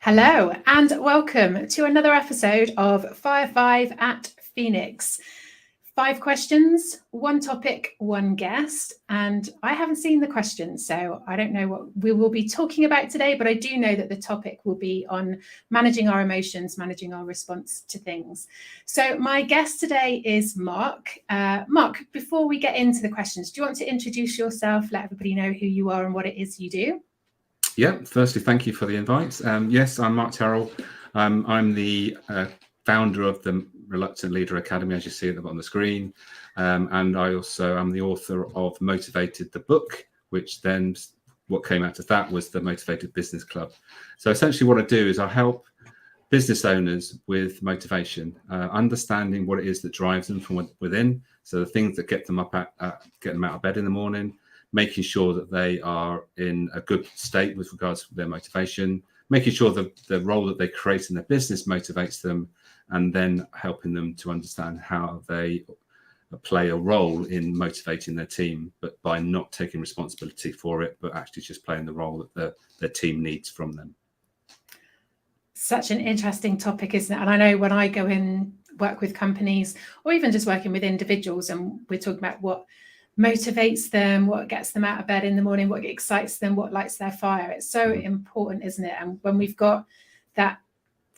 Hello and welcome to another episode of Fire 5 at Phoenix. 5 questions, 1 topic, 1 guest, and I haven't seen the questions, so I don't know what we will be talking about today, but I do know that the topic will be on managing our emotions, managing our response to things. So my guest today is Mark. Mark, before we get into the questions, do you want to introduce yourself, let everybody know who you are and what it is you do? Yeah, firstly, thank you for the invite. Yes, I'm Mark Terrell. I'm the founder of the Reluctant Leader Academy, as you see at the bottom of the screen. And I also am the author of Motivated, the book, which then what came out of that was the Motivated Business Club. So essentially what I do is I help business owners with motivation, understanding what it is that drives them from within. So the things that get them get them out of bed in the morning, making sure that they are in a good state with regards to their motivation, making sure that the role that they create in their business motivates them, and then helping them to understand how they play a role in motivating their team, but by not taking responsibility for it, but actually just playing the role that their team needs from them. Such an interesting topic, isn't it? And I know when I go and work with companies or even just working with individuals and we're talking about what motivates them, what gets them out of bed in the morning, what excites them, what lights their fire. It's so important, isn't it? And when we've got that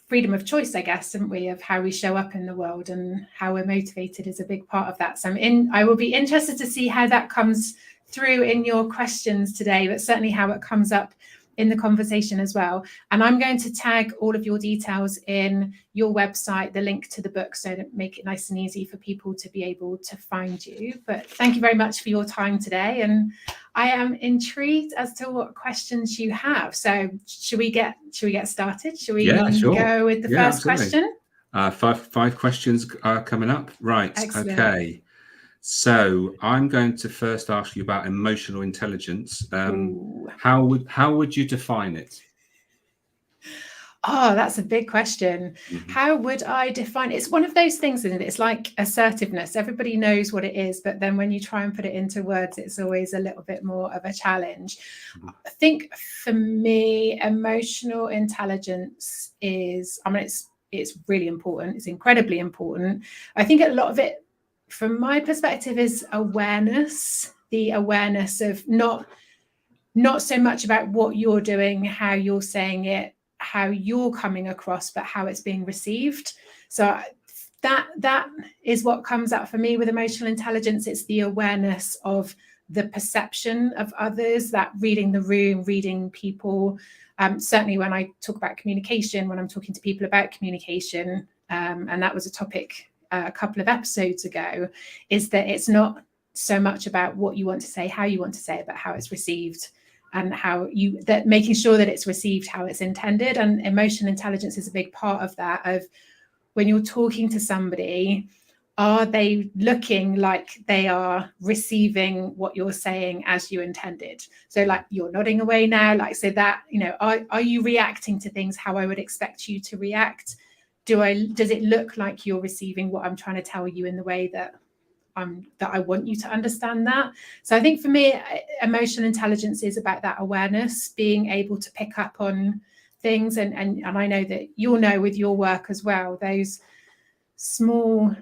freedom of choice, I guess, haven't we, of how we show up in the world and how we're motivated is a big part of that. So I will be interested to see how that comes through in your questions today, but certainly how it comes up in the conversation as well. And I'm going to tag all of your details in your website, the link to the book, so to make it nice and easy for people to be able to find you. But thank you very much for your time today. And I am intrigued as to what questions you have. So should we get started? Should we go with the first question? 5 questions are coming up. Right. Excellent. Okay. So I'm going to first ask you about emotional intelligence. How would you define it? Oh, that's a big question. Mm-hmm. How would I define it? It's one of those things, isn't it? It's like assertiveness. Everybody knows what it is, but then when you try and put it into words, it's always a little bit more of a challenge. Mm-hmm. I think for me, emotional intelligence is, it's really important. It's incredibly important. I think a lot of it, from my perspective, is awareness, the awareness of not so much about what you're doing, how you're saying it, how you're coming across, but how it's being received. So that is what comes up for me with emotional intelligence. It's the awareness of the perception of others, that reading the room, reading people. Certainly when I talk about communication, when I'm talking to people about communication, and that was a topic a couple of episodes ago, is that it's not so much about what you want to say, how you want to say it, but how it's received and making sure that it's received how it's intended. And emotional intelligence is a big part of that, of when you're talking to somebody, are they looking like they are receiving what you're saying as you intended? So like you're nodding away now, like, so that, are you reacting to things how I would expect you to react? Does it look like you're receiving what I'm trying to tell you in the way that I want you to understand that? So I think for me, emotional intelligence is about that awareness, being able to pick up on things. And I know that you'll know with your work as well, those small,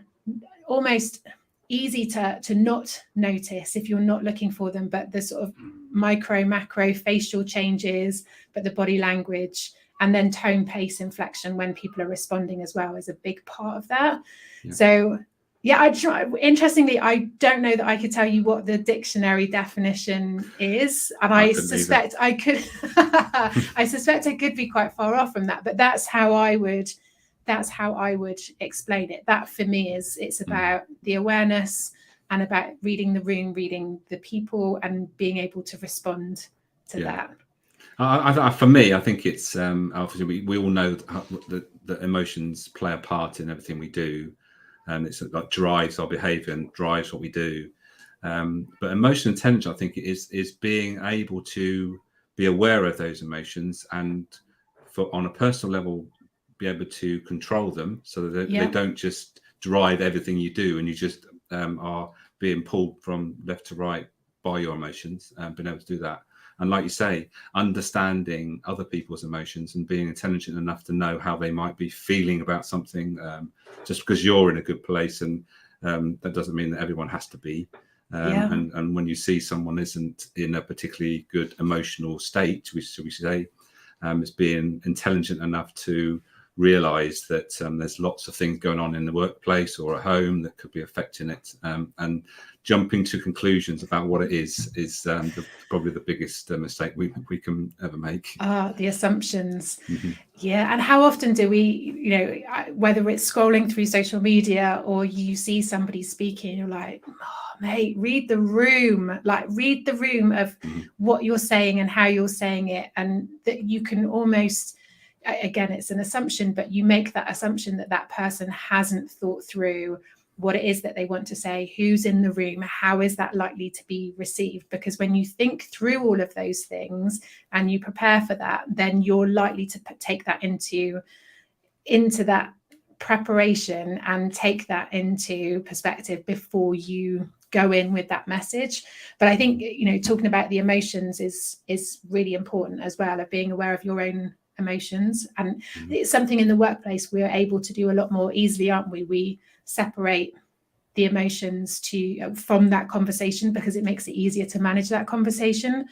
almost easy to not notice if you're not looking for them, but the sort of micro, macro facial changes, but the body language, and then tone, pace, inflection when people are responding as well is a big part of that. Yeah. So interestingly, I don't know that I could tell you what the dictionary definition is. And I suspect I could, I suspect I could be quite far off from that, but that's how I would explain it. That for me it's about the awareness and about reading the room, reading the people, and being able to respond to that. For me, I think it's obviously we all know that emotions play a part in everything we do, and it's like drives our behaviour and drives what we do. But emotional intelligence, I think, is being able to be aware of those emotions and, on a personal level, be able to control them so that they don't just drive everything you do, and you just are being pulled from left to right by your emotions, and being able to do that. And like you say, understanding other people's emotions and being intelligent enough to know how they might be feeling about something, just because you're in a good place, and that doesn't mean that everyone has to be. And when you see someone isn't in a particularly good emotional state, should we say, it's being intelligent enough to realize that there's lots of things going on in the workplace or at home that could be affecting it, and jumping to conclusions about what it is probably the biggest mistake we can ever make. The assumptions. Yeah. And how often do we, whether it's scrolling through social media or you see somebody speaking, you're like, oh, mate, read the room of what you're saying and how you're saying it. And that you can almost, again, it's an assumption, but you make that assumption that person hasn't thought through what it is that they want to say, who's in the room, how is that likely to be received? Because when you think through all of those things and you prepare for that, then you're likely to take that into that preparation and take that into perspective before you go in with that message. But I think, talking about the emotions is really important as well, of being aware of your own emotions. And it's something in the workplace we're able to do a lot more easily, aren't we? We separate the emotions from that conversation because it makes it easier to manage that conversation.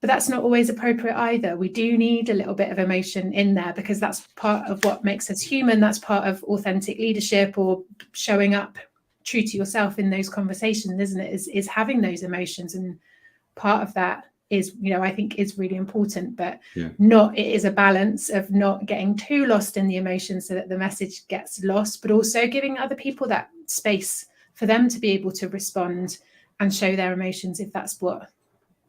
But that's not always appropriate either. We do need a little bit of emotion in there because that's part of what makes us human. That's part of authentic leadership, or showing up true to yourself in those conversations, isn't it? Is having those emotions. And part of that is, I think is really important, but it is a balance of not getting too lost in the emotions so that the message gets lost, but also giving other people that space for them to be able to respond and show their emotions if that's what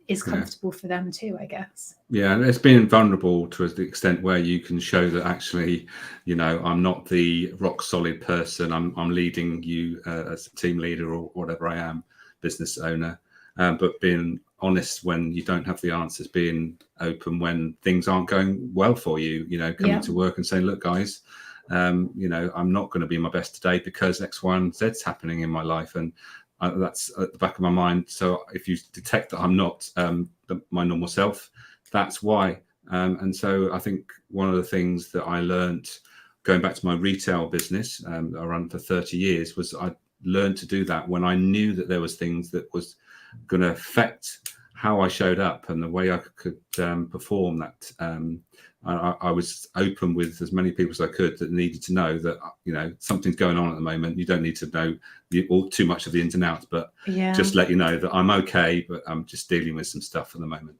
is comfortable for them too, I guess. Yeah, and it's being vulnerable to the extent where you can show that actually, I'm not the rock solid person. I'm leading you as a team leader or whatever I am, business owner, but being honest when you don't have the answers, being open when things aren't going well for you, coming to work and saying, look, guys, I'm not going to be my best today because X, Y, and Z's happening in my life. And that's at the back of my mind. So if you detect that I'm not my normal self, that's why. And so I think one of the things that I learned going back to my retail business, I ran for 30 years, was I learned to do that when I knew that there was things that was going to affect how I showed up and the way I could perform that. I was open with as many people as I could that needed to know that, something's going on at the moment. You don't need to know too much of the ins and outs, but just let you know that I'm okay, but I'm just dealing with some stuff at the moment.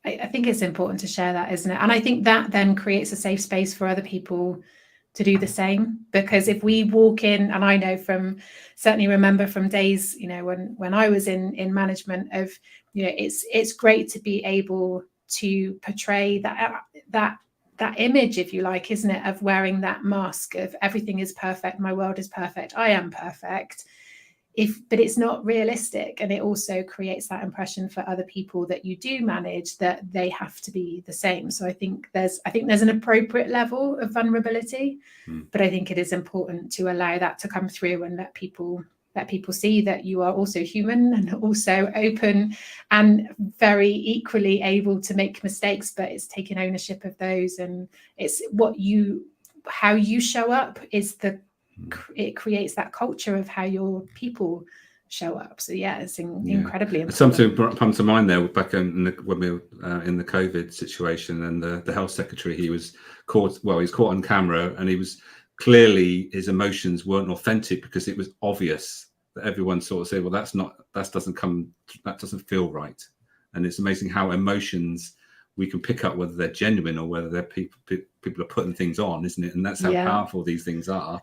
I think it's important to share that, isn't it? And I think that then creates a safe space for other people to do the same, because if we walk in, and I know certainly remember from days, when I was in management of, it's great to be able to portray that image, if you like, isn't it, of wearing that mask of everything is perfect, my world is perfect, I am perfect. But it's not realistic, and it also creates that impression for other people that you do manage that they have to be the same. So I think there's an appropriate level of vulnerability, but I think it is important to allow that to come through and let people see that you are also human and also open and very equally able to make mistakes, but it's taking ownership of those, and it's how you show up it creates that culture of how your people show up. So it's incredibly important. Something come to mind there back when we were in the COVID situation, and the health secretary, he was caught on camera, and he was clearly, his emotions weren't authentic because it was obvious that everyone sort of said, well, that doesn't feel right. And it's amazing how emotions, we can pick up whether they're genuine or whether they're people are putting things on, isn't it? And that's how powerful these things are,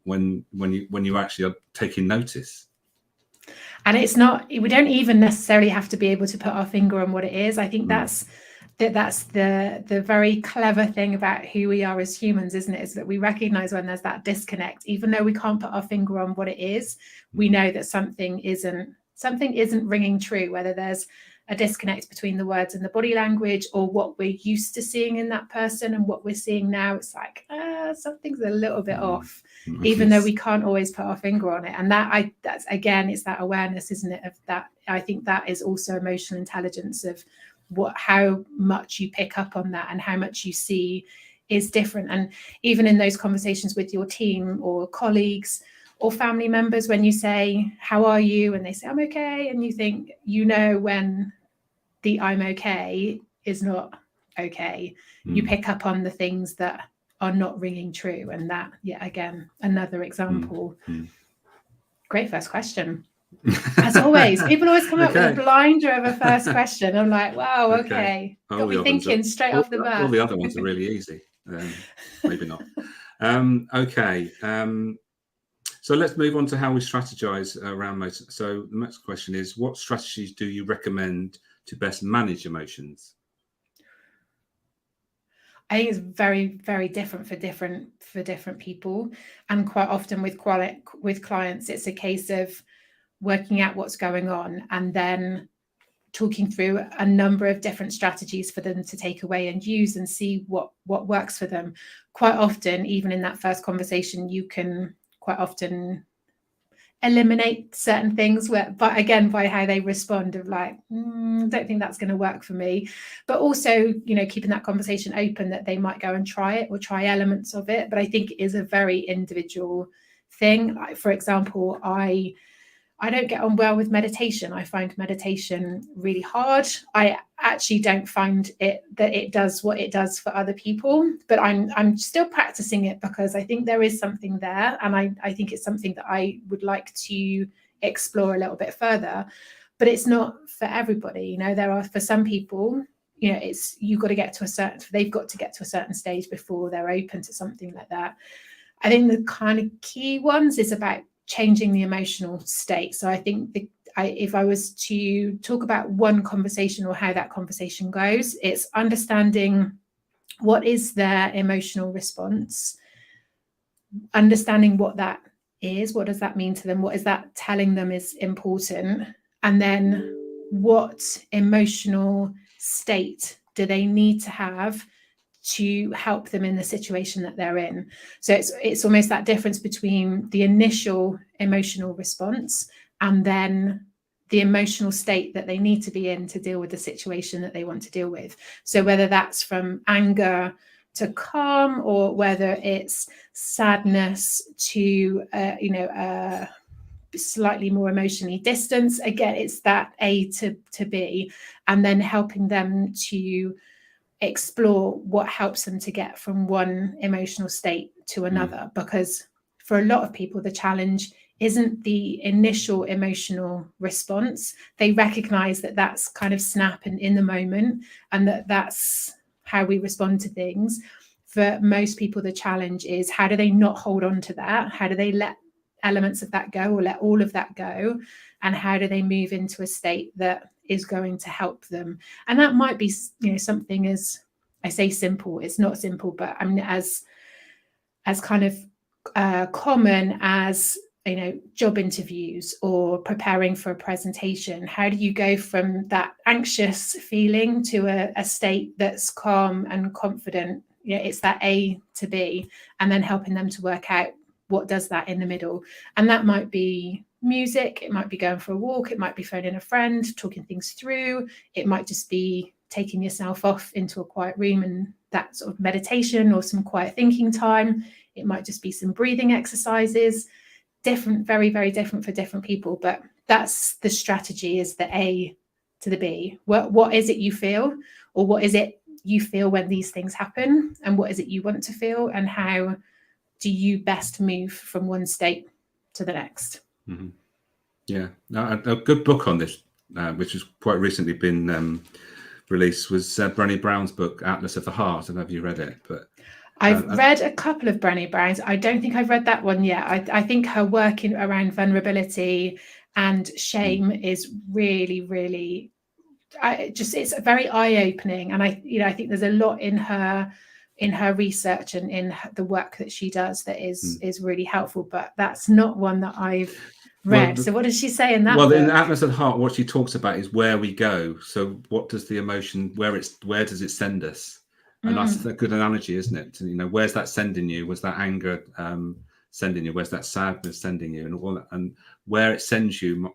when you actually are taking notice. And it's not, we don't even necessarily have to be able to put our finger on what it is. I think that's the very clever thing about who we are as humans, isn't it? Is that we recognize when there's that disconnect, even though we can't put our finger on what it is, we know that something isn't ringing true, whether there's a disconnect between the words and the body language, or what we're used to seeing in that person and what we're seeing now. It's like something's a little bit off, even though we can't always put our finger on it. And that's again, it's that awareness, isn't it, of that. I think that is also emotional intelligence, of how much you pick up on that and how much you see is different. And even in those conversations with your team or colleagues or family members, when you say, how are you? And they say, I'm okay. And you think, when the I'm okay is not okay, you pick up on the things that are not ringing true. And that, again, another example. Great first question. As always, people always come up with a blinder of a first question. I'm like, wow, okay. Got me thinking straight off the bat. All the other ones are really easy. Maybe not. Okay. So let's move on to how we strategize around motion. So the next question is, what strategies do you recommend to best manage emotions? I think it's very, very different for different people, and quite often with clients, it's a case of working out what's going on and then talking through a number of different strategies for them to take away and use and see what works for them. Quite often, even in that first conversation, you can quite often eliminate certain things, but again, by how they respond, of like, don't think that's going to work for me. But also, keeping that conversation open, that they might go and try it or try elements of it. But I think it is a very individual thing. Like, for example, I don't get on well with meditation. I find meditation really hard. I actually don't find that it does what it does for other people, but I'm still practicing it because I think there is something there, and I think it's something that I would like to explore a little bit further. But it's not for everybody. There are, for some people, they've got to get to a certain stage before they're open to something like that. I think the kind of key ones is about changing the emotional state. So I think if I was to talk about one conversation or how that conversation goes, it's understanding what is their emotional response, understanding what that is, what does that mean to them, what is that telling them is important, and then what emotional state do they need to have to help them in the situation that they're in. So it's almost that difference between the initial emotional response and then the emotional state that they need to be in to deal with the situation that they want to deal with. So whether that's from anger to calm, or whether it's sadness to slightly more emotionally distance, again, it's that A to B, and then helping them to explore what helps them to get from one emotional state to another. Because for a lot of people, the challenge isn't the initial emotional response. They recognize that that's kind of snap and in the moment, and that's how we respond to things. For most people, the challenge is, how do they not hold on to that? How do they let elements of that go, or let all of that go? And how do they move into a state that is going to help them? And that might be, something as, I say simple, it's not simple, but I mean, as kind of common as, job interviews or preparing for a presentation. How do you go from that anxious feeling to a state that's calm and confident? It's that A to B, and then helping them to work out what does that in the middle. And that might be music, it might be going for a walk, it might be phoning a friend, talking things through, it might just be taking yourself off into a quiet room and that sort of meditation or some quiet thinking time. It might just be some breathing exercises. Different, very, very different for different people, but that's the strategy, is the A to the B. What is it you feel, or what is it you feel when these things happen, and what is it you want to feel, and how do you best move from one state to the next? Mm-hmm. Yeah, a good book on this, which has quite recently been released, was Brené Brown's book, Atlas of the Heart. I don't know if you read it, but I've read a couple of Brené Brown's. I don't think I've read that one yet. I think her work around vulnerability and shame is really, really, it's very eye-opening. And I think there's a lot in her research and in the work that she does that is really helpful. But that's not one that I've Read. So what does she say in that Well, book? in the Atlas of the Heart, what she talks about is where we go. So what does the emotion, where does it send us? And that's a good analogy, isn't it? You know, where's that sending you? Was that anger sending you? Where's that sadness sending you? And all that, and where it sends you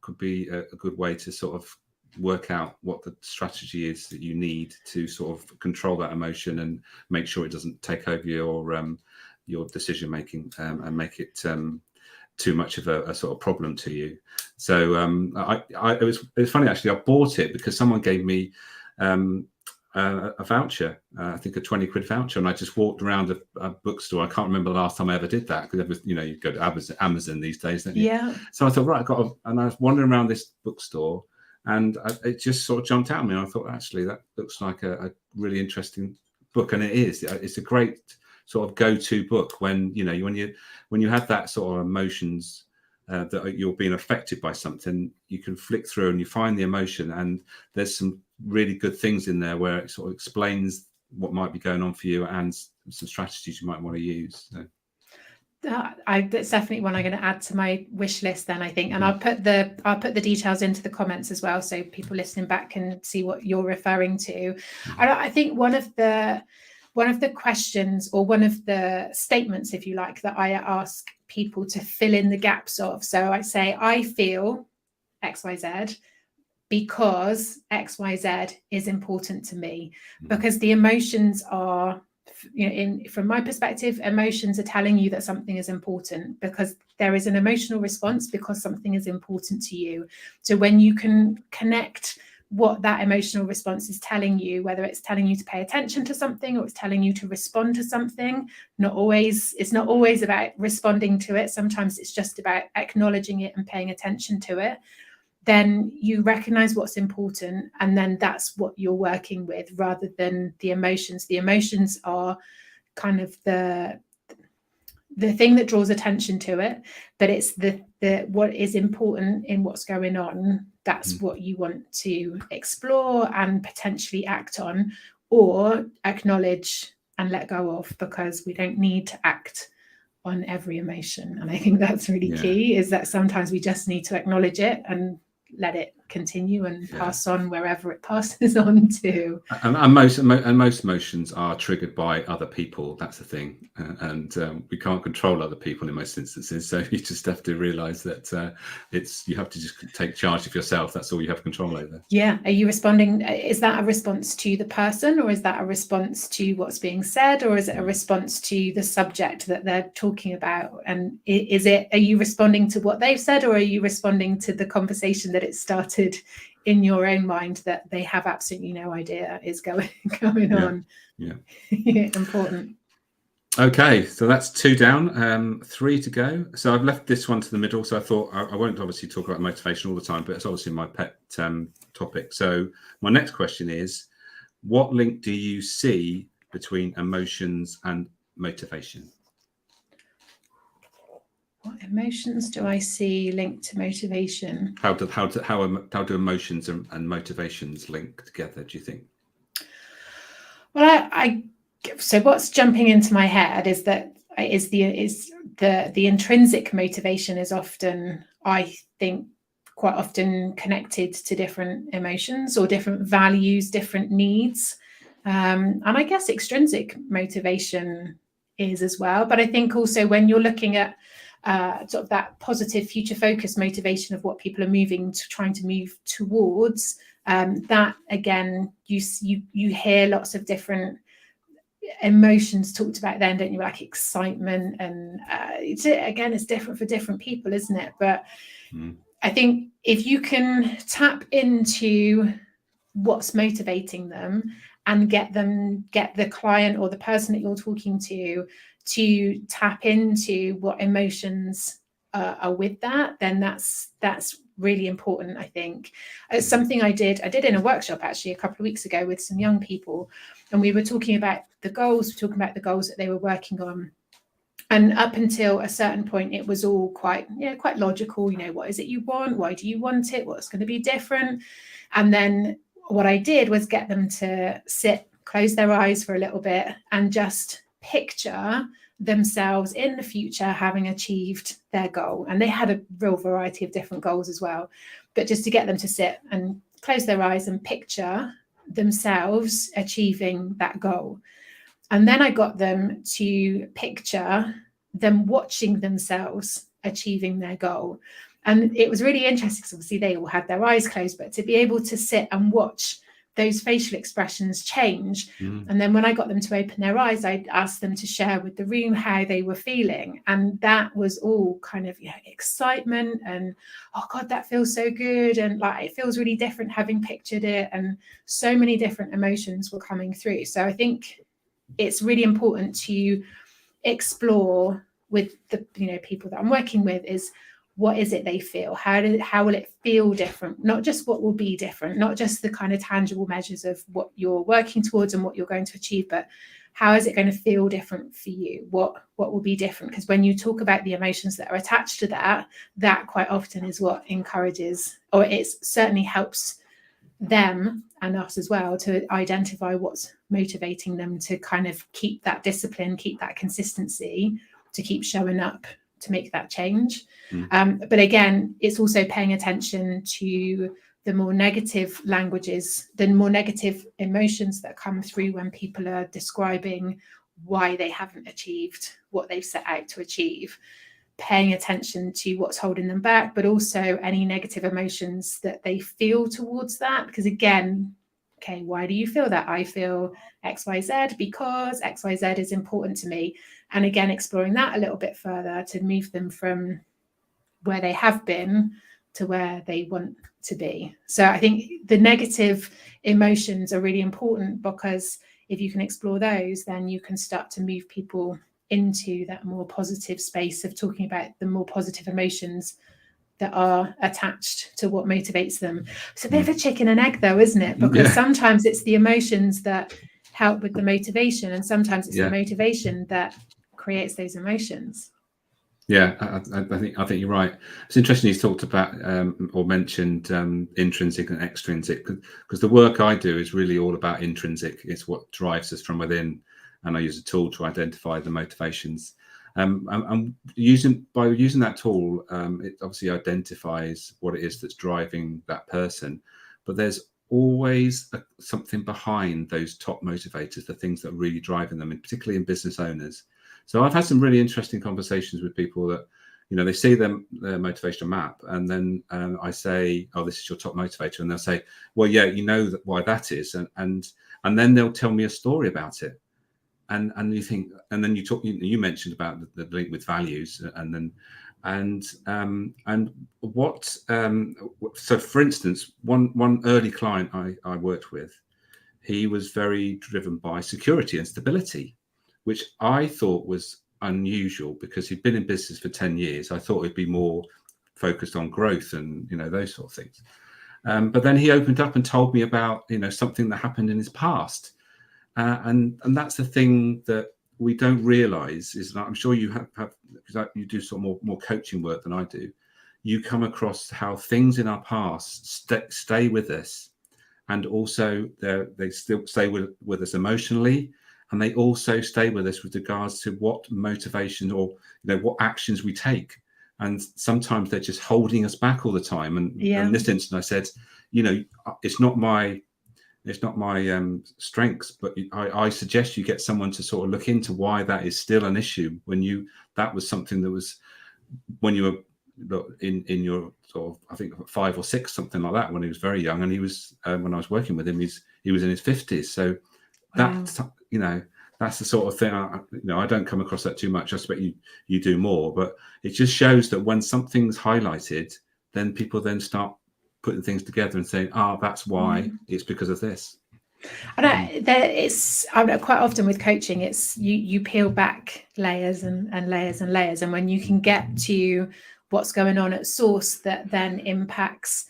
could be a good way to sort of work out what the strategy is that you need to sort of control that emotion and make sure it doesn't take over your decision making and make it too much of a sort of problem to you. So it was funny actually. I bought it because someone gave me a voucher, I think a 20 quid voucher, and I just walked around a bookstore. I can't remember the last time I ever did that, because you know, you go to Amazon these days, don't you? Yeah. So I thought, right, and I was wandering around this bookstore, and it just sort of jumped out at me. And I thought, actually, that looks like a really interesting book, and it is. It's a great sort of go-to book when you have that sort of emotions that you're being affected by something. You can flick through and you find the emotion, and there's some really good things in there where it sort of explains what might be going on for you and some strategies you might want to use. So. That's definitely one I'm going to add to my wish list then, I think, and I'll put the details into the comments as well, so people listening back can see what you're referring to. I think one of the questions, or one of the statements, if you like, that I ask people to fill in the gaps of. So I say, I feel XYZ because XYZ is important to me, because the emotions are, from my perspective, emotions are telling you that something is important, because there is an emotional response because something is important to you. So when you can connect what that emotional response is telling you, whether it's telling you to pay attention to something or it's telling you to respond to something, it's not always about responding to it. Sometimes it's just about acknowledging it and paying attention to it. Then you recognize what's important, and then that's what you're working with, rather than the emotions. The emotions are kind of the thing that draws attention to it, but it's the what is important in what's going on. That's what you want to explore and potentially act on, or acknowledge and let go of, because we don't need to act on every emotion. And I think that's really key, is that sometimes we just need to acknowledge it and let it continue and pass on wherever it passes on to. And most emotions are triggered by other people. That's the thing, and we can't control other people in most instances. So you just have to realise that you have to just take charge of yourself. That's all you have control over. Yeah. Are you responding? Is that a response to the person, or is that a response to what's being said, or is it a response to the subject that they're talking about? And are you responding to what they've said, or are you responding to the conversation that it started in your own mind that they have absolutely no idea is going on? Yeah. Important. Okay, so that's 2 down, 3 to go. So I've left this one to the middle. So I thought I won't obviously talk about motivation all the time, but it's obviously my pet topic. So my next question is, what link do you see between emotions and motivation? What emotions do I see linked to motivation? How do emotions and motivations link together, do you think? Well, so what's jumping into my head is that the intrinsic motivation is often, I think, quite often connected to different emotions or different values, different needs. And I guess extrinsic motivation is as well. But I think also when you're looking at sort of that positive future focused motivation of what people are trying to move towards, that again, you hear lots of different emotions talked about then, don't you? Like excitement, and it's different for different people, isn't it? But I think if you can tap into what's motivating them and get the client or the person that you're talking to tap into what emotions are with that, then that's really important, I think. It's something I did in a workshop actually a couple of weeks ago with some young people, and we were talking about the goals that they were working on. And up until a certain point, it was all quite logical. What is it you want? Why do you want it? What's going to be different? And then what I did was get them to sit, close their eyes for a little bit, and just picture themselves in the future having achieved their goal. And they had a real variety of different goals as well, but just to get them to sit and close their eyes and picture themselves achieving that goal. And then I got them to picture them watching themselves achieving their goal. And it was really interesting because obviously they all had their eyes closed, but to be able to sit and watch those facial expressions change. And then when I got them to open their eyes, I asked them to share with the room how they were feeling. And that was all kind of, excitement and, oh God, that feels so good. And like, it feels really different having pictured it. And so many different emotions were coming through. So I think it's really important to explore with the people that I'm working with is, what is it they feel? How will it feel different? Not just what will be different, not just the kind of tangible measures of what you're working towards and what you're going to achieve, but how is it going to feel different for you? What will be different? Because when you talk about the emotions that are attached to that quite often is what encourages, or it certainly helps them and us as well to identify what's motivating them to kind of keep that discipline, keep that consistency, to keep showing up to make that change. But again, it's also paying attention to the more negative languages, the more negative emotions that come through when people are describing why they haven't achieved what they've set out to achieve, paying attention to what's holding them back, but also any negative emotions that they feel towards that. Because again, okay, why do you feel that? I feel XYZ because XYZ is important to me. And again, exploring that a little bit further to move them from where they have been to where they want to be. So I think the negative emotions are really important, because if you can explore those, then you can start to move people into that more positive space of talking about the more positive emotions that are attached to what motivates them. It's a bit of a chicken and egg though, isn't it? Because sometimes it's the emotions that help with the motivation, and sometimes it's the motivation that creates those emotions. Yeah, I think you're right. It's interesting you talked about or mentioned intrinsic and extrinsic, because the work I do is really all about intrinsic. It's what drives us from within, and I use a tool to identify the motivations. And using that tool, it obviously identifies what it is that's driving that person, but there's always something behind those top motivators, the things that are really driving them, and particularly in business owners. So I've had some really interesting conversations with people that, they see their motivational map, and then I say, oh, this is your top motivator. And they'll say, well, yeah, why that is. And then they'll tell me a story about it. And you think, and then you mentioned about the link with values, so for instance, one early client I worked with, he was very driven by security and stability, which I thought was unusual because he'd been in business for 10 years. I thought he'd be more focused on growth and, those sort of things. But then he opened up and told me about, something that happened in his past. And that's the thing that we don't realize is that I'm sure you have because you do sort of more coaching work than I do. You come across how things in our past stay with us, and also they still stay with us emotionally. And they also stay with us with regards to what motivation or what actions we take. And sometimes they're just holding us back all the time. And in this instance, I said, it's not my strengths, but I suggest you get someone to sort of look into why that is still an issue that was something that was when you were in your sort of, I think 5 or 6, something like that, when he was very young. And he was when I was working with him, he was in his 50s. So that's that's the sort of thing I don't come across that too much. I expect you do more, but it just shows that when something's highlighted, then people then start putting things together and saying, that's why, it's because of this. Quite often with coaching, it's you peel back layers and layers and layers, and when you can get to what's going on at source, that then impacts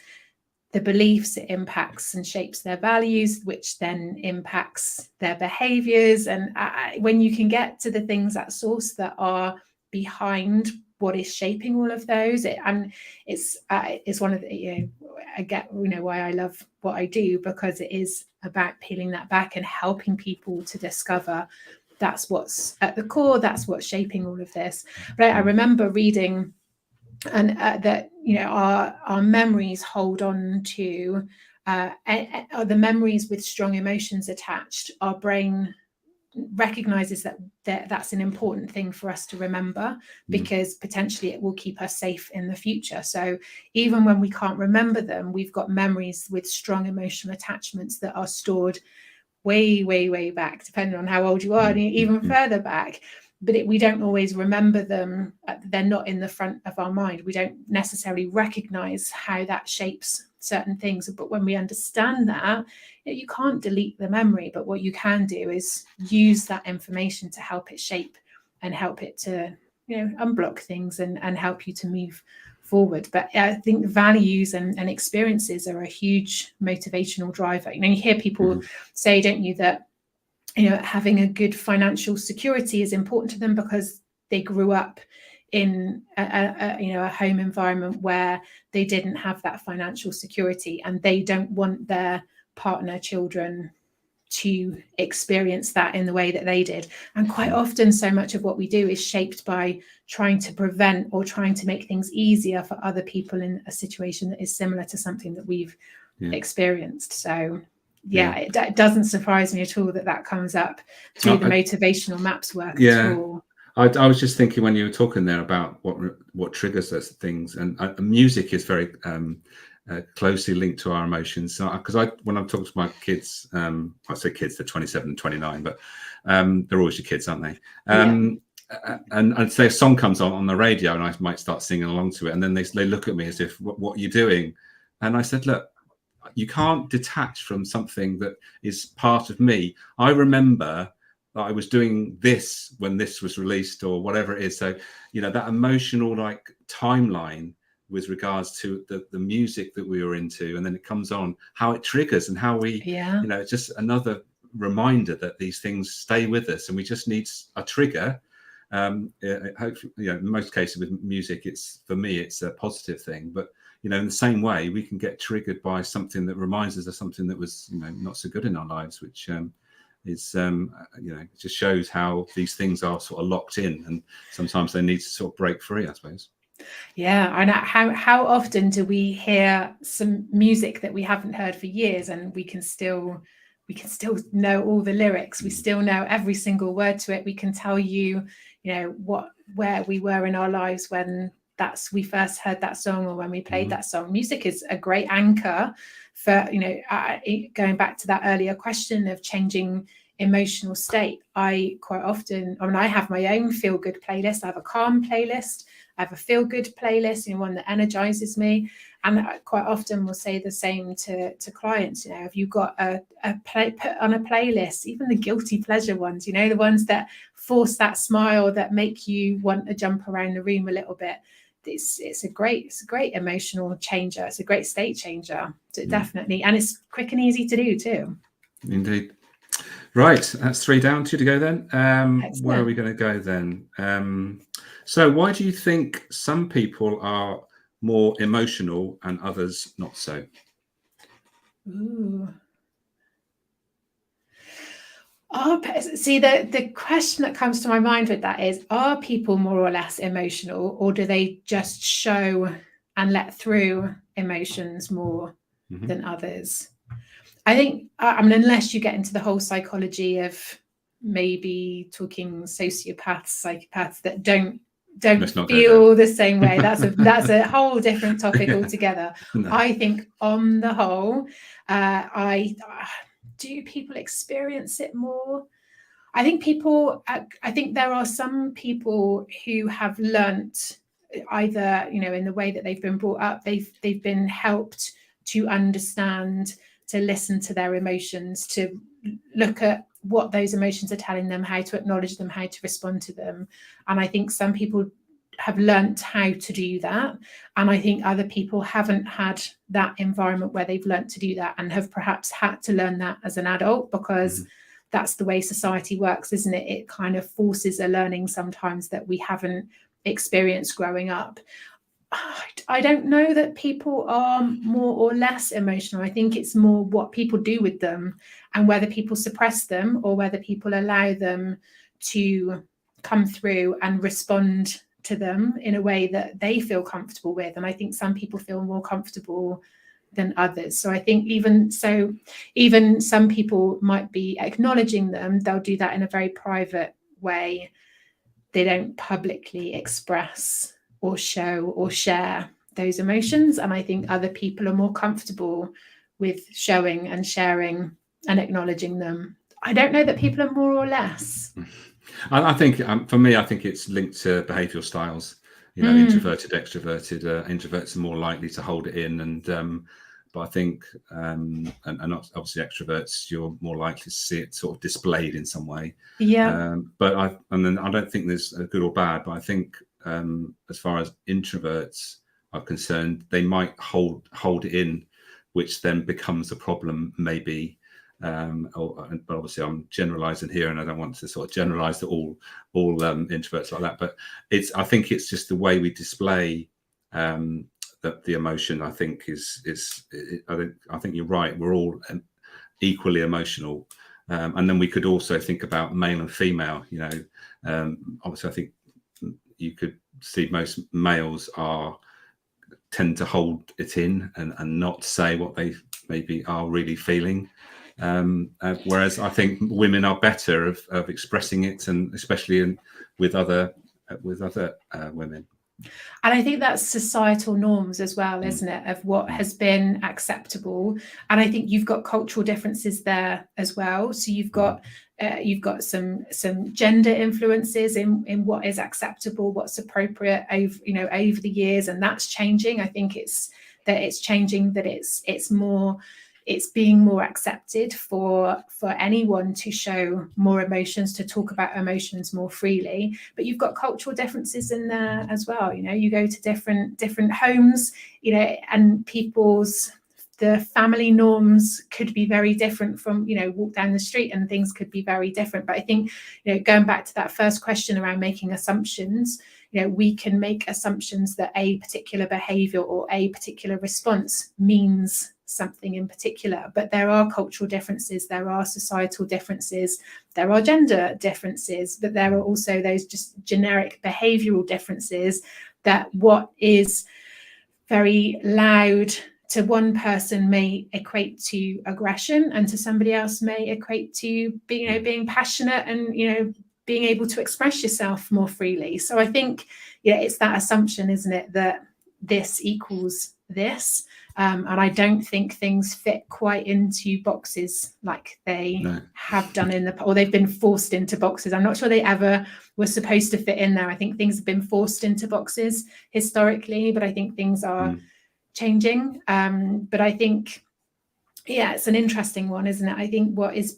the beliefs, it impacts and shapes their values, which then impacts their behaviors. And when you can get to the things at source that are behind what is shaping all of those, it's one of the, I get why I love what I do, because it is about peeling that back and helping people to discover that's what's at the core, that's what's shaping all of this. But I remember reading and that, you know, our memories hold on to the memories with strong emotions attached. Our brain recognizes that's an important thing for us to remember, because potentially it will keep us safe in the future. So even when we can't remember them, we've got memories with strong emotional attachments that are stored way back, depending on how old you are, and even further back. But we don't always remember them. They're not in the front of our mind. We don't necessarily recognize how that shapes certain things. But when we understand that, you can't delete the memory, but what you can do is use that information to help it shape and help it to, you know, unblock things and help you to move forward. But I think values and experiences are a huge motivational driver. You know, you hear people say, don't you, that, you know, having a good financial security is important to them because they grew up in a home environment where they didn't have that financial security, and they don't want their partner, children to experience that in the way that they did. And quite often, so much of what we do is shaped by trying to prevent or trying to make things easier for other people in a situation that is similar to something that we've experienced. So it doesn't surprise me at all that comes up through the motivational maps work at all. I was just thinking when you were talking there about what triggers those things, and music is very closely linked to our emotions. Because when I'm talking to my kids, I say kids, they're 27 and 29, but they're always your kids, aren't they? And I'd say a song comes on the radio, and I might start singing along to it, and then they look at me as if, what are you doing? And I said, look, you can't detach from something that is part of me. I remember that I was doing this when this was released or whatever it is. So, you know, that emotional like timeline with regards to the music that we were into, and then it comes on, how it triggers and how we, you know, it's just another reminder that these things stay with us, and we just need a trigger. Hopefully, you know, in most cases with music, for me, it's a positive thing, but you know, in the same way, we can get triggered by something that reminds us of something that was, you know, not so good in our lives, which is, you know, it just shows how these things are sort of locked in, and sometimes they need to sort of break free, I suppose. Yeah, and how often do we hear some music that we haven't heard for years, and we can still know all the lyrics, we still know every single word to it, we can tell you, you know, where we were in our lives when we first heard that song, or when we played that song. Music is a great anchor for, you know, going back to that earlier question of changing emotional state. I quite often, I mean, I have my own feel good playlist. I have a calm playlist, I have a feel good playlist, you know, one that energizes me. And I quite often will say the same to clients. You know, if you've got put on a playlist, even the guilty pleasure ones, you know, the ones that force that smile, that make you want to jump around the room a little bit, it's a great emotional changer. It's a great state changer. So definitely, and it's quick and easy to do too. Indeed. Right, that's 3 down, 2 to go then. Where are we going to go then? So why do you think some people are more emotional and others not so? Ooh. See, the question that comes to my mind with that is, are people more or less emotional, or do they just show and let through emotions more than others? I think, I mean, unless you get into the whole psychology of maybe talking sociopaths, psychopaths that don't feel the same way, that's a whole different topic altogether. No. I think on the whole, do people experience it more? I think there are some people who have learnt, either, you know, in the way that they've been brought up, they've been helped to understand, to listen to their emotions, to look at what those emotions are telling them, how to acknowledge them, how to respond to them. And I think some people have learnt how to do that, and I think other people haven't had that environment where they've learnt to do that, and have perhaps had to learn that as an adult, because that's the way society works, isn't it? It kind of forces a learning sometimes that we haven't experienced growing up. I don't know that people are more or less emotional. I think it's more what people do with them, and whether people suppress them or whether people allow them to come through and respond to them in a way that they feel comfortable with. And I think some people feel more comfortable than others. So I think even some people might be acknowledging them, they'll do that in a very private way. They don't publicly express or show or share those emotions. And I think other people are more comfortable with showing and sharing and acknowledging them. I don't know that people are more or less. I think for me, I think it's linked to behavioural styles. Introverted, extroverted. Introverts are more likely to hold it in, and but I think, and obviously extroverts, you're more likely to see it sort of displayed in some way. Yeah. But I don't think there's a good or bad. But I think as far as introverts are concerned, they might hold it in, which then becomes a problem, maybe. But obviously I'm generalizing here, and I don't want to sort of generalize that all introverts like that. But I think it's just the way we display that the emotion. I think I think you're right. We're all equally emotional, and then we could also think about male and female. Obviously, I think you could see most males tend to hold it in and not say what they maybe are really feeling. Whereas I think women are better of expressing it, and especially with other women. And I think that's societal norms as well, isn't it, of what has been acceptable. And I think you've got cultural differences there as well. So you've got some gender influences in what is acceptable, what's appropriate over the years, and that's changing. I think it's changing, that it's being more accepted for anyone to show more emotions, to talk about emotions more freely. But you've got cultural differences in there as well. You go to different homes, and the family norms could be very different from, walk down the street, and things could be very different. But I think, going back to that first question around making assumptions, we can make assumptions that a particular behavior or a particular response means something in particular, but there are cultural differences, there are societal differences, there are gender differences, but there are also those just generic behavioral differences, that what is very loud to one person may equate to aggression, and to somebody else may equate to being passionate and being able to express yourself more freely. So I think it's that assumption, isn't it, that this equals this. And I don't think things fit quite into boxes like they have done or they've been forced into boxes. I'm not sure they ever were supposed to fit in there. I think things have been forced into boxes historically, but I think things are changing. But I think, it's an interesting one, isn't it? I think what is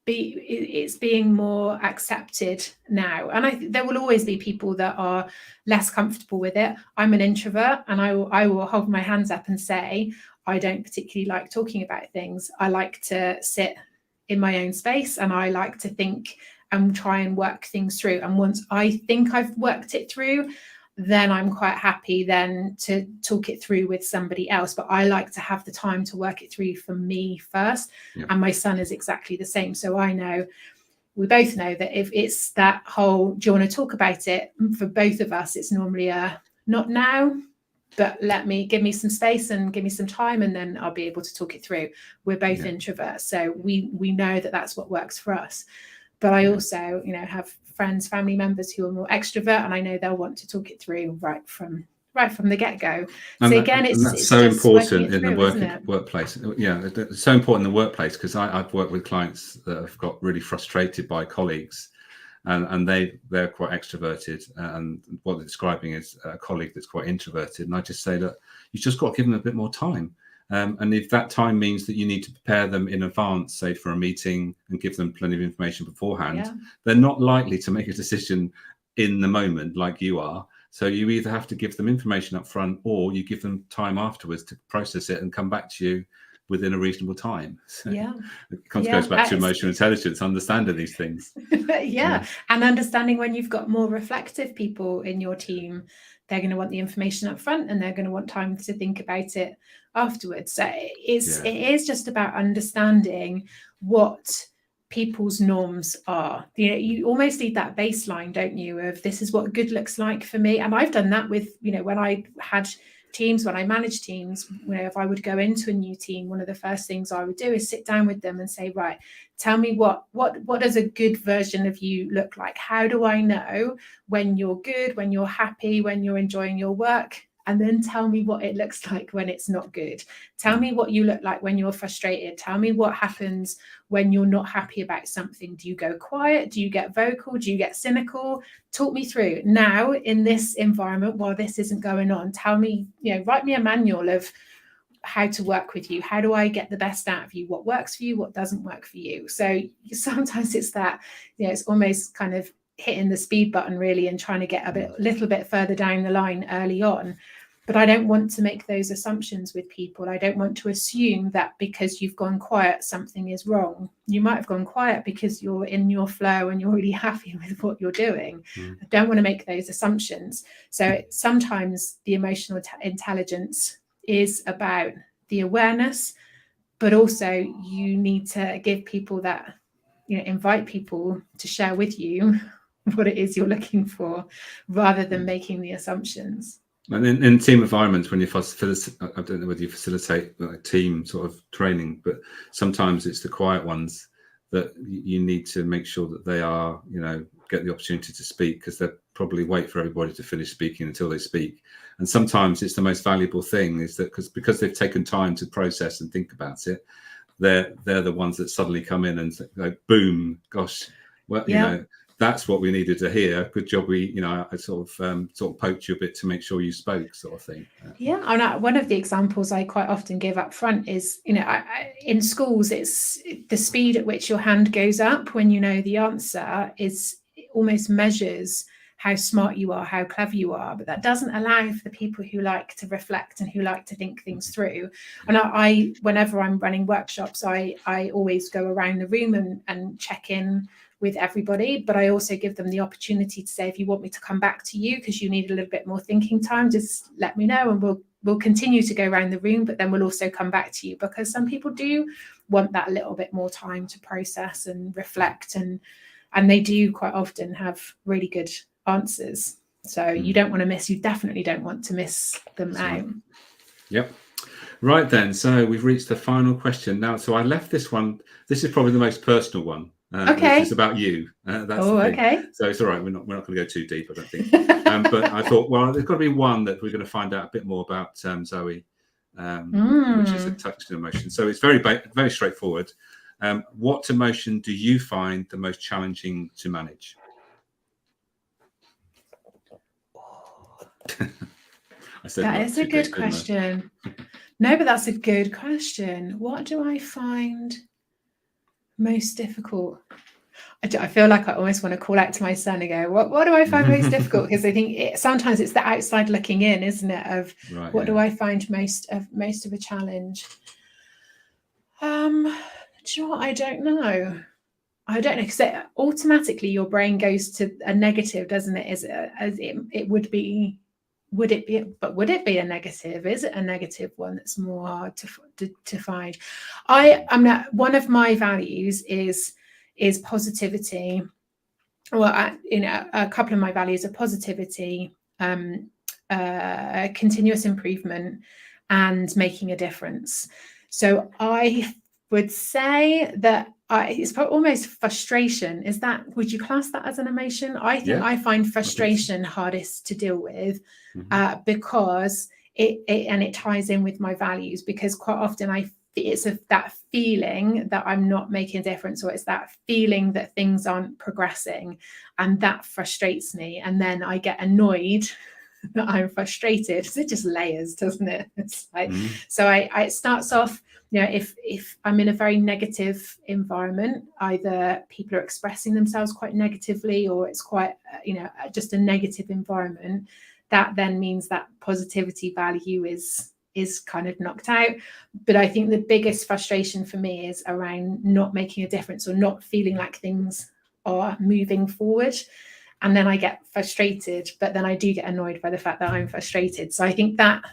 it's being more accepted now, and there will always be people that are less comfortable with it. I'm an introvert, and I will hold my hands up and say I don't particularly like talking about things. I like to sit in my own space, and I like to think and try and work things through. And once I think I've worked it through, then I'm quite happy then to talk it through with somebody else. But I like to have the time to work it through for me first. Yeah. And my son is exactly the same. So we both know that if it's that whole, do you want to talk about it? For both of us, it's normally not now, but give me some space and give me some time, and then I'll be able to talk it through. We're both introverts. So we know that that's what works for us. But I also, have friends, family members who are more extrovert, and I know they'll want to talk it through right from the get-go. So again, it's so important in the workplace. Yeah, it's so important in the workplace, because I've worked with clients that have got really frustrated by colleagues, and they're quite extroverted, and what they're describing is a colleague that's quite introverted. And I just say that you've just got to give them a bit more time. And if that time means that you need to prepare them in advance, say for a meeting, and give them plenty of information beforehand, they're not likely to make a decision in the moment like you are. So you either have to give them information up front, or you give them time afterwards to process it and come back to you within a reasonable time. So it goes back to emotional intelligence, understanding these things. And understanding when you've got more reflective people in your team, they're going to want the information up front, and they're going to want time to think about it afterwards. So it is just about understanding what people's norms are. You almost need that baseline, don't you, of this is what good looks like for me. And I've done that with, when I had teams, when I managed teams, if I would go into a new team, one of the first things I would do is sit down with them and say, right, tell me what does a good version of you look like? How do I know when you're good, when you're happy, when you're enjoying your work? And then tell me what it looks like when it's not good. Tell me what you look like when you're frustrated. Tell me what happens when you're not happy about something. Do you go quiet? Do you get vocal? Do you get cynical? Talk me through. Now, in this environment, while this isn't going on, tell me, write me a manual of how to work with you. How do I get the best out of you? What works for you? What doesn't work for you? So sometimes it's that, it's almost kind of hitting the speed button really and trying to get a little bit further down the line early on. But I don't want to make those assumptions with people. I don't want to assume that because you've gone quiet, something is wrong. You might have gone quiet because you're in your flow and you're really happy with what you're doing. I don't want to make those assumptions. So sometimes the emotional intelligence is about the awareness, but also you need to give people that, invite people to share with you what it is you're looking for rather than making the assumptions. And in team environments, when you I don't know whether you facilitate like team sort of training, but sometimes it's the quiet ones that you need to make sure that they are, get the opportunity to speak, because they'll probably wait for everybody to finish speaking until they speak. And sometimes it's the most valuable thing is that because they've taken time to process and think about it, they're the ones that suddenly come in and like, boom, gosh, well, that's what we needed to hear. Good job. I sort of poked you a bit to make sure you spoke, sort of thing. Yeah, and one of the examples I quite often give up front is, in schools, it's the speed at which your hand goes up when you know the answer is almost measures how smart you are, how clever you are, but that doesn't allow for the people who like to reflect and who like to think things through. And I whenever I'm running workshops, I always go around the room and check in with everybody, but I also give them the opportunity to say, if you want me to come back to you because you need a little bit more thinking time, just let me know and we'll continue to go around the room, but then we'll also come back to you, because some people do want that little bit more time to process and reflect, and they do quite often have really good answers. So you definitely don't want to miss them out. Yep. Right then, so we've reached the final question now. So I left this one. This is probably the most personal one. Okay. Which is about you. That's the thing. Okay. So it's all right. We're not going to go too deep, I don't think. But I thought, well, there's got to be one that we're going to find out a bit more about Zoe, which is a touch emotion. So it's very straightforward. What emotion do you find the most challenging to manage? That is a good question. No, but that's a good question. What do I find most difficult? I feel like I almost want to call out to my son and go, what do I find most difficult? Because I think sometimes it's the outside looking in, isn't it? Of what do I find most of a challenge? Do you know what? I don't know. Because automatically your brain goes to a negative, doesn't it? It would be. Would it be a negative? Is it a negative one that's more hard to find? One of my values is positivity. Well, a couple of my values are positivity, continuous improvement, and making a difference. So I would say that it's almost frustration. Would you class that as an emotion? I think I find frustration hardest to deal with, because it ties in with my values, because quite often it's that feeling that I'm not making a difference, or it's that feeling that things aren't progressing, and that frustrates me. And then I get annoyed that I'm frustrated. So it just layers, doesn't it? It's like, so it starts off, if I'm in a very negative environment, either people are expressing themselves quite negatively, or it's quite, just a negative environment, that then means that positivity value is kind of knocked out. But I think the biggest frustration for me is around not making a difference, or not feeling like things are moving forward. And then I get frustrated, but then I do get annoyed by the fact that I'm frustrated. So I think that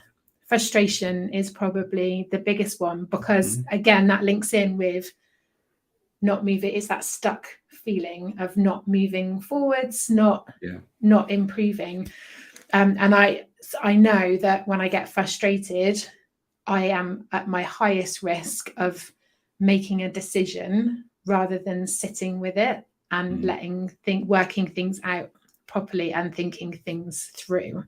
frustration is probably the biggest one, because again, that links in with not moving. It's that stuck feeling of not moving forwards, not improving. And I know that when I get frustrated, I am at my highest risk of making a decision rather than sitting with it and working things out properly and thinking things through.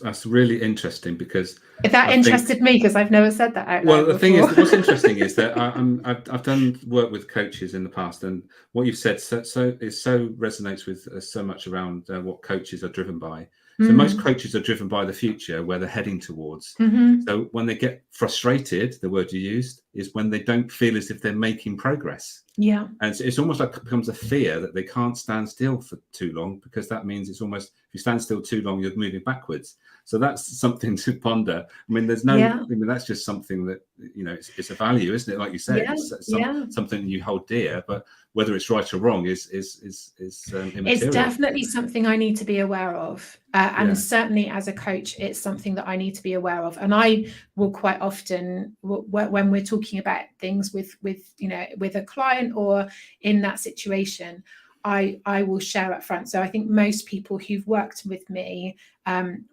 That's really interesting, because That interested me, because I've never said that out loud. Well, the thing is, what's interesting is that I've done work with coaches in the past, and what you've said so resonates with so much around what coaches are driven by. So most coaches are driven by the future, where they're heading towards. So when they get frustrated, the word you used is when they don't feel as if they're making progress. Yeah. And it's almost like it becomes a fear that they can't stand still for too long, because that means it's almost, if you stand still too long, you're moving backwards. So that's something to ponder. I mean, there's no, I mean, that's just something that, you know, it's a value, isn't it? Like you said, it's something you hold dear, but whether it's right or wrong is immaterial. It's definitely something I need to be aware of. And certainly as a coach, it's something that I need to be aware of. And I will quite often, when we're talking about things with a client or in that situation, I will share up front. So I think most people who've worked with me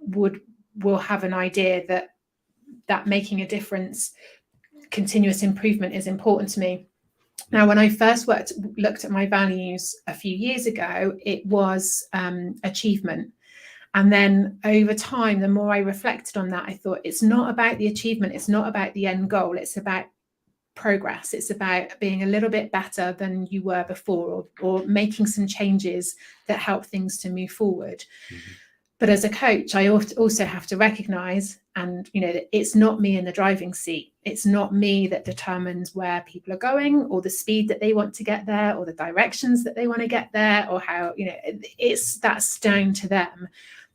will have an idea that making a difference, continuous improvement is important to me. Now, when I first looked at my values a few years ago, it was achievement. And then over time, the more I reflected on that, I thought, it's not about the achievement. It's not about the end goal. It's about progress. It's about being a little bit better than you were before, or making some changes that help things to move forward. But as a coach, I also have to recognize, and that it's not me in the driving seat. It's not me that determines where people are going, or the speed that they want to get there, or the directions that they want to get there, or how, that's down to them.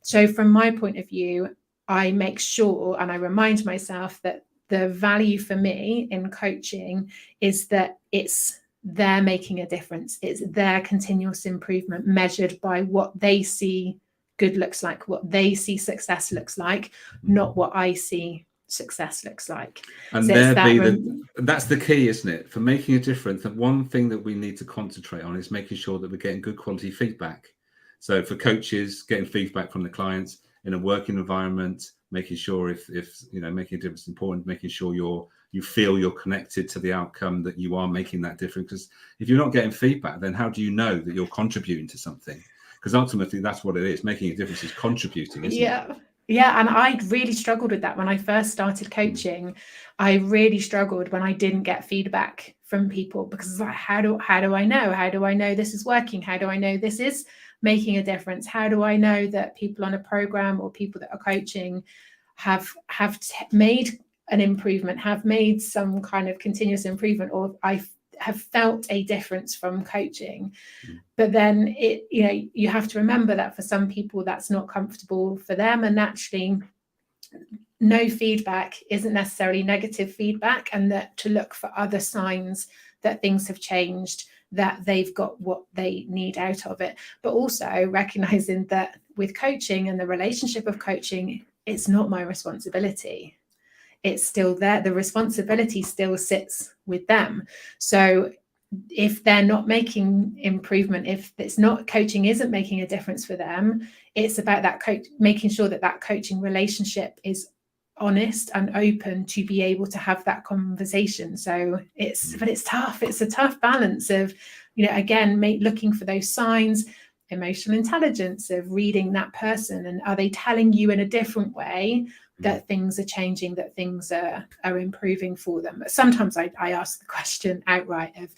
So from my point of view, I make sure and I remind myself that the value for me in coaching is that it's their making a difference. It's their continuous improvement measured by what they see good looks like, what they see success looks like, not what I see success looks like. And so that's the key, isn't it? For making a difference, the one thing that we need to concentrate on is making sure that we're getting good quality feedback. So for coaches, getting feedback from the clients in a working environment, making sure if making a difference is important, making sure you feel you're connected to the outcome, that you are making that difference. Because if you're not getting feedback, then how do you know that you're contributing to something? Because ultimately, that's what it is. Making a difference is contributing, isn't it? Yeah, and I really struggled with that when I first started coaching. I really struggled when I didn't get feedback from people, because it's like, how do I know? How do I know this is working? How do I know this is making a difference? How do I know that people on a program or people that are coaching have made an improvement, have made some kind of continuous improvement, or I have felt a difference from coaching? But then you have to remember that for some people that's not comfortable for them, and naturally no feedback isn't necessarily negative feedback, and that to look for other signs that things have changed, that they've got what they need out of it. But also recognizing that with coaching and the relationship of coaching, it's not my responsibility. It's still there. The responsibility still sits with them. So if they're not making improvement, if it's not, coaching isn't making a difference for them, it's about that making sure that coaching relationship is honest and open to be able to have that conversation. So it's tough. It's a tough balance of, again, looking for those signs, emotional intelligence of reading that person, and are they telling you in a different way that things are changing, that things are improving for them. But sometimes I ask the question outright of,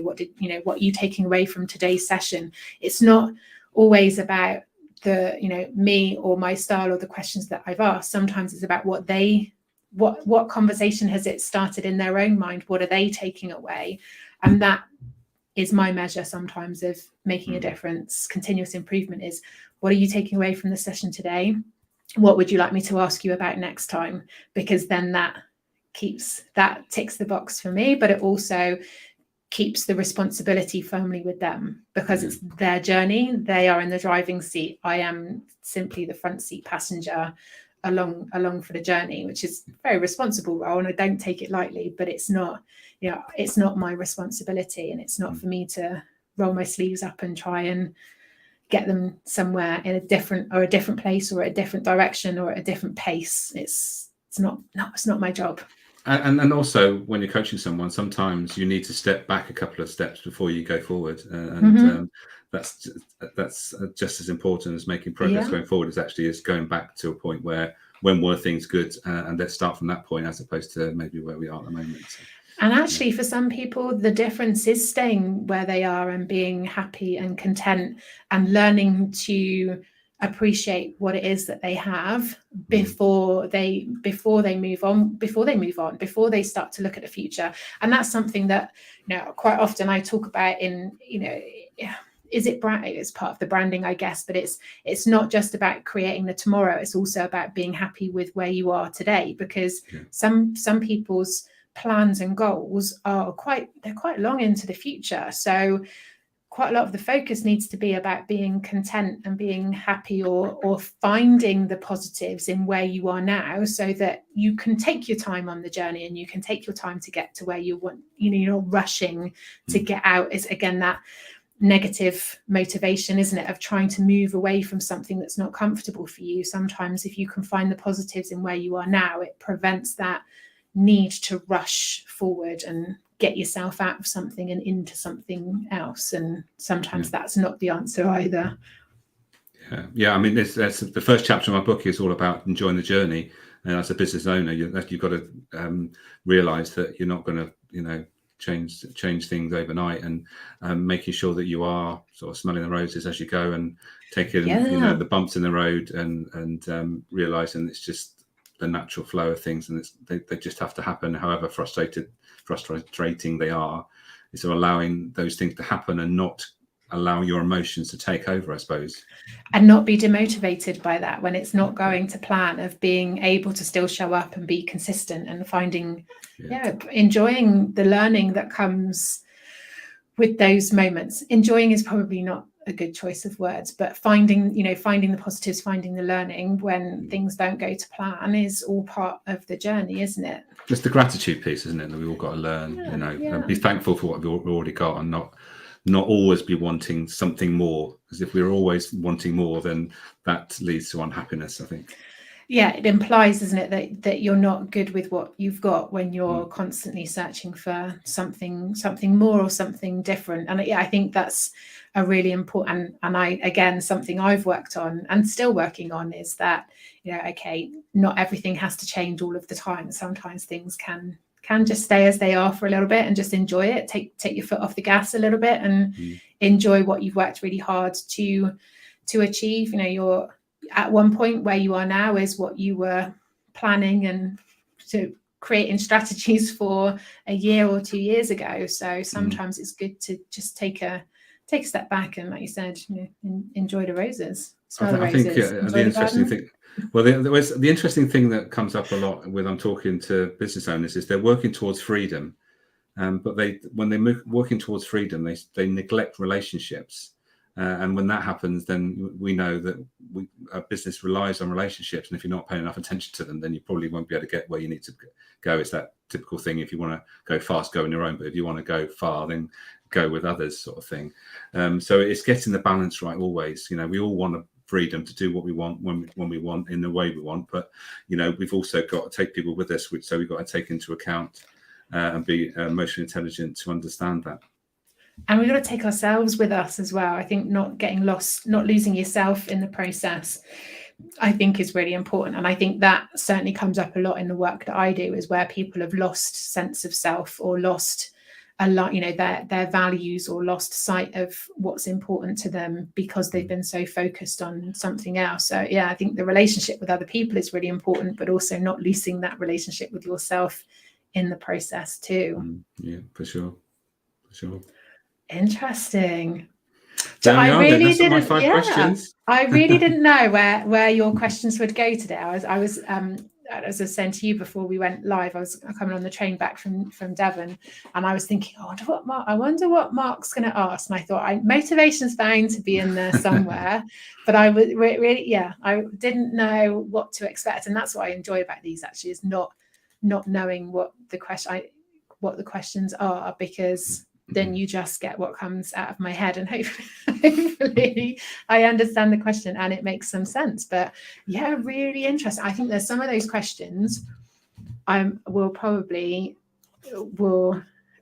what are you taking away from today's session? It's not always about me or my style or the questions that I've asked. Sometimes it's about what conversation has it started in their own mind? What are they taking away? And that is my measure sometimes of making a difference. Continuous improvement is, what are you taking away from the session today? What would you like me to ask you about next time? Because then that ticks the box for me, but it also keeps the responsibility firmly with them, because it's their journey. They are in the driving seat. I am simply the front seat passenger along for the journey, which is a very responsible role, and I don't take it lightly, but it's not it's not my responsibility, and it's not for me to roll my sleeves up and try and get them somewhere in a different place, or a different direction, or at a different pace. It's not my job. And also, when you're coaching someone, sometimes you need to step back a couple of steps before you go forward, and that's just as important as making progress going forward. Is going back to a point where, when were things good, and let's start from that point, as opposed to maybe where we are at the moment. So, and actually, for some people, the difference is staying where they are and being happy and content, and learning to appreciate what it is that they have before they move on, before they start to look at the future. And that's something that, quite often I talk about in, is it brand? It's part of the branding, I guess, but it's not just about creating the tomorrow. It's also about being happy with where you are today, because some people's plans and goals are quite long into the future. So quite a lot of the focus needs to be about being content and being happy, or finding the positives in where you are now, so that you can take your time on the journey, and you can take your time to get to where you want. You're not rushing to get out. Is again that negative motivation, isn't it, of trying to move away from something that's not comfortable for you. Sometimes if you can find the positives in where you are now, it prevents that need to rush forward and get yourself out of something and into something else. And sometimes that's not the answer either. I mean, that's the first chapter of my book is all about enjoying the journey. And as a business owner, you've got to realize that you're not going to change things overnight, and making sure that you are sort of smelling the roses as you go, and taking the bumps in the road, and realizing it's just the natural flow of things, and they just have to happen, however frustrating they are. It's allowing those things to happen, and not allowing your emotions to take over, I suppose, and not be demotivated by that when it's not going to plan, of being able to still show up and be consistent, and finding enjoying the learning that comes with those moments. Enjoying is probably not a good choice of words, but finding the positives, finding the learning when things don't go to plan, is all part of the journey, isn't it? It's the gratitude piece, isn't it, that we all got to learn, and be thankful for what we've already got, and not always be wanting something more, because if we're always wanting more, then that leads to unhappiness, I think. It implies, isn't it, that you're not good with what you've got when you're constantly searching for something more, or something different. And I think that's a really important, and something I've worked on and still working on, is that not everything has to change all of the time. Sometimes things can just stay as they are for a little bit, and just enjoy it. Take your foot off the gas a little bit, and enjoy what you've worked really hard to achieve. You're at one point where you are now is what you were planning and to creating strategies for a year or 2 years ago. So sometimes it's good to just take a step back, and, like you said, enjoy the roses. I think the interesting thing. Well, the interesting thing that comes up a lot when I'm talking to business owners is they're working towards freedom, but when they're working towards freedom, they neglect relationships. And when that happens, then we know that our business relies on relationships. And if you're not paying enough attention to them, then you probably won't be able to get where you need to go. It's that typical thing. If you want to go fast, go on your own. But if you want to go far, then go with others, sort of thing. So it's getting the balance right always. We all want freedom to do what we want when we want, in the way we want. But, we've also got to take people with us, so we've got to take into account and be emotionally intelligent to understand that. And we've got to take ourselves with us as well. I think not getting lost, not losing yourself in the process, I think is really important. And I think that certainly comes up a lot in the work that I do, is where people have lost sense of self, or lost a lot, their values, or lost sight of what's important to them because they've been so focused on something else. So I think the relationship with other people is really important, but also not losing that relationship with yourself in the process too. Yeah, for sure. Interesting. So I really didn't. I really didn't know where your questions would go today. I was as I was saying to you before we went live, I was coming on the train back from Devon, and I was thinking, I wonder what Mark's going to ask. And I thought, motivation's bound to be in there somewhere, but I would really, I didn't know what to expect, and that's what I enjoy about these. Actually, is not knowing what the question. what the questions are, because then you just get what comes out of my head, and hopefully I understand the question and it makes some sense. But yeah, really interesting. I think there's some of those questions I will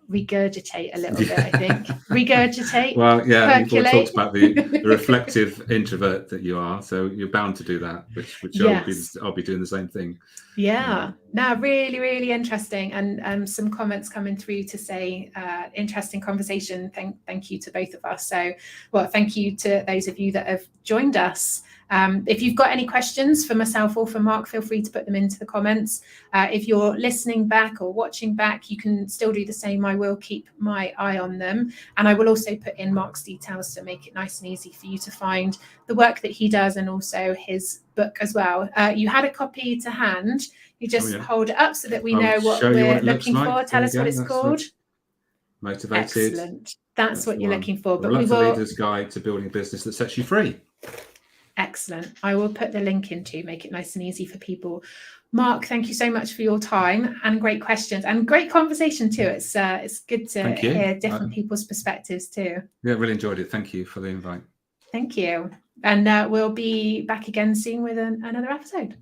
regurgitate a little bit. I think regurgitate. Well, yeah, you've all percolate. talked about the reflective introvert that you are, so you're bound to do that, which Yes. I'll be doing the same thing. Yeah, no, really, really interesting, and some comments coming through to say interesting conversation. Thank you to both of us. So, well, thank you to those of you that have joined us. If you've got any questions for myself or for Mark, feel free to put them into the comments. If you're listening back or watching back, you can still do the same. I will keep my eye on them, and I will also put in Mark's details to make it nice and easy for you to find the work that he does, and also his book as well. You had a copy to hand. You just hold it up so that we know what we're looking for. Tell us what it's called. Motivated. Excellent. That's what you're looking for. But Reluctant Leader's Guide to Building a Business That Sets You Free. Excellent. I will put the link in to make it nice and easy for people. Mark, thank you so much for your time and great questions and great conversation too. It's good to hear different people's perspectives too. Yeah, really enjoyed it. Thank you for the invite. Thank you. And we'll be back again soon with another episode.